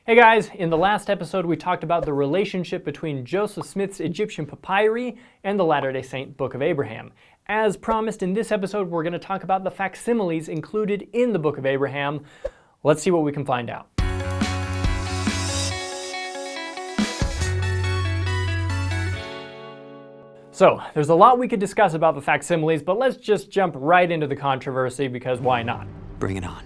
Hey guys, in the last episode we talked about the relationship between Joseph Smith's Egyptian papyri and the Latter-day Saint Book of Abraham. As promised, in this episode we're going to talk about the facsimiles included in the Book of Abraham. Let's see what we can find out. So, there's a lot we could discuss about the facsimiles, but let's just jump right into the controversy because why not? Bring it on.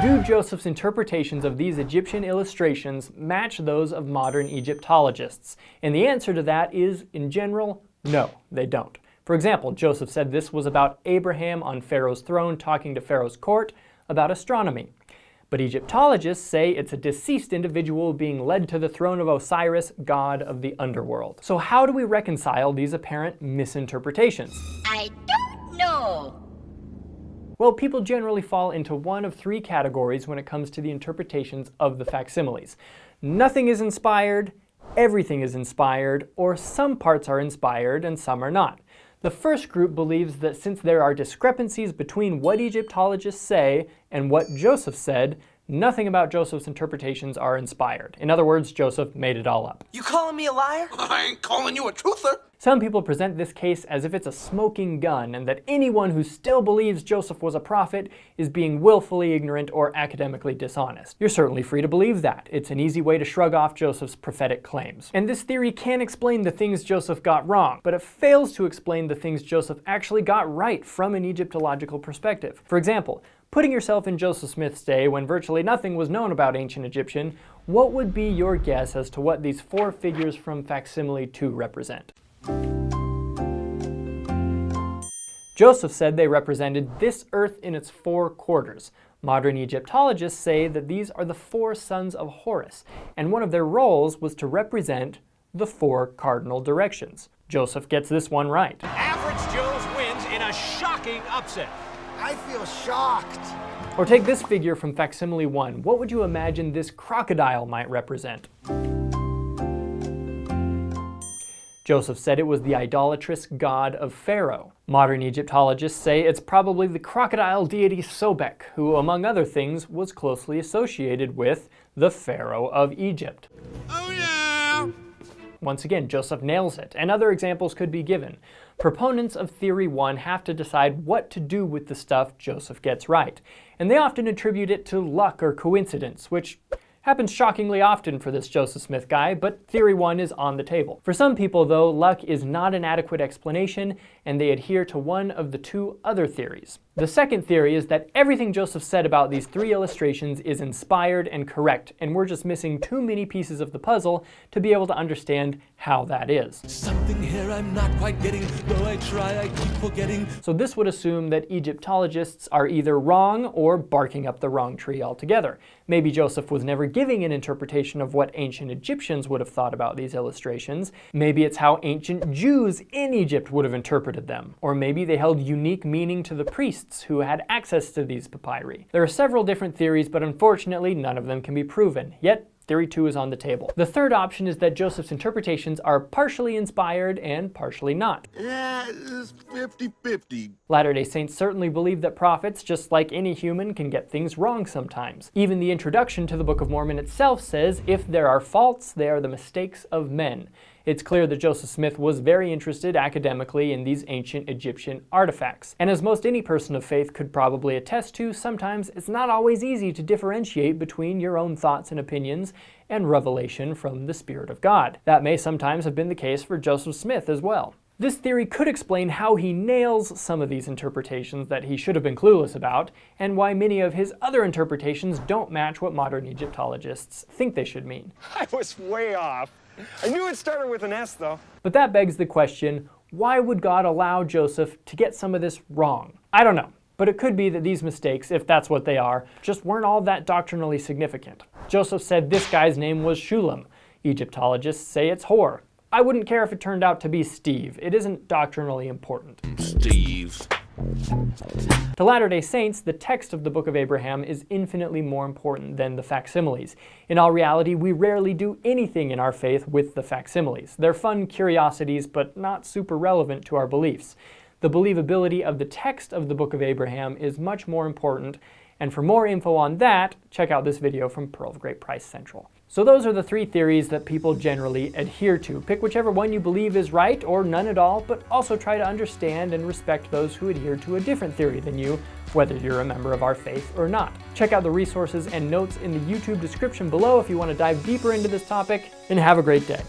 Do Joseph's interpretations of these Egyptian illustrations match those of modern Egyptologists? And the answer to that is, in general, no, they don't. For example, Joseph said this was about Abraham on Pharaoh's throne talking to Pharaoh's court about astronomy. But Egyptologists say it's a deceased individual being led to the throne of Osiris, god of the underworld. So how do we reconcile these apparent misinterpretations? I don't know. Well, people generally fall into one of three categories when it comes to the interpretations of the facsimiles. Nothing is inspired, everything is inspired, or some parts are inspired and some are not. The first group believes that since there are discrepancies between what Egyptologists say and what Joseph said, nothing about Joseph's interpretations are inspired. In other words, Joseph made it all up. You calling me a liar? I ain't calling you a truther. Some people present this case as if it's a smoking gun and that anyone who still believes Joseph was a prophet is being willfully ignorant or academically dishonest. You're certainly free to believe that. It's an easy way to shrug off Joseph's prophetic claims. And this theory can explain the things Joseph got wrong, but it fails to explain the things Joseph actually got right from an Egyptological perspective. For example, putting yourself in Joseph Smith's day when virtually nothing was known about ancient Egyptian, what would be your guess as to what these four figures from facsimile 2 represent? Joseph said they represented this earth in its four quarters. Modern Egyptologists say that these are the four sons of Horus, and one of their roles was to represent the four cardinal directions. Joseph gets this one right. Average Joe's wins in a shocking upset. I feel shocked. Or take this figure from facsimile 1. What would you imagine this crocodile might represent? Joseph said it was the idolatrous god of Pharaoh. Modern Egyptologists say it's probably the crocodile deity Sobek, who, among other things, was closely associated with the Pharaoh of Egypt. Oh yeah! Once again, Joseph nails it, and other examples could be given. Proponents of Theory 1 have to decide what to do with the stuff Joseph gets right, and they often attribute it to luck or coincidence, which happens shockingly often for this Joseph Smith guy, but Theory 1 is on the table. For some people, though, luck is not an adequate explanation, and they adhere to one of the two other theories. The second theory is that everything Joseph said about these three illustrations is inspired and correct, and we're just missing too many pieces of the puzzle to be able to understand how that is. Something here I'm not quite getting, though I try I keep forgetting. So this would assume that Egyptologists are either wrong or barking up the wrong tree altogether. Maybe Joseph was never giving an interpretation of what ancient Egyptians would have thought about these illustrations. Maybe it's how ancient Jews in Egypt would have interpreted them. Or maybe they held unique meaning to the priests who had access to these papyri. There are several different theories, but unfortunately none of them can be proven. Yet, Theory 2 is on the table. The third option is that Joseph's interpretations are partially inspired and partially not. Yeah, it's 50-50. Latter-day Saints certainly believe that prophets, just like any human, can get things wrong sometimes. Even the introduction to the Book of Mormon itself says, if there are faults, they are the mistakes of men. It's clear that Joseph Smith was very interested academically in these ancient Egyptian artifacts. And as most any person of faith could probably attest to, sometimes it's not always easy to differentiate between your own thoughts and opinions and revelation from the Spirit of God. That may sometimes have been the case for Joseph Smith as well. This theory could explain how he nails some of these interpretations that he should have been clueless about, and why many of his other interpretations don't match what modern Egyptologists think they should mean. I was way off. I knew it started with an S, though. But that begs the question, why would God allow Joseph to get some of this wrong? I don't know, but it could be that these mistakes, if that's what they are, just weren't all that doctrinally significant. Joseph said this guy's name was Shulam. Egyptologists say it's Hor. I wouldn't care if it turned out to be Steve. It isn't doctrinally important. Steve. To Latter-day Saints, the text of the Book of Abraham is infinitely more important than the facsimiles. In all reality, we rarely do anything in our faith with the facsimiles. They're fun curiosities, but not super relevant to our beliefs. The believability of the text of the Book of Abraham is much more important, And for more info on that, check out this video from Pearl of Great Price Central. So those are the 3 theories that people generally adhere to. Pick whichever one you believe is right, or none at all, but also try to understand and respect those who adhere to a different theory than you, whether you're a member of our faith or not. Check out the resources and notes in the YouTube description below if you want to dive deeper into this topic, and have a great day.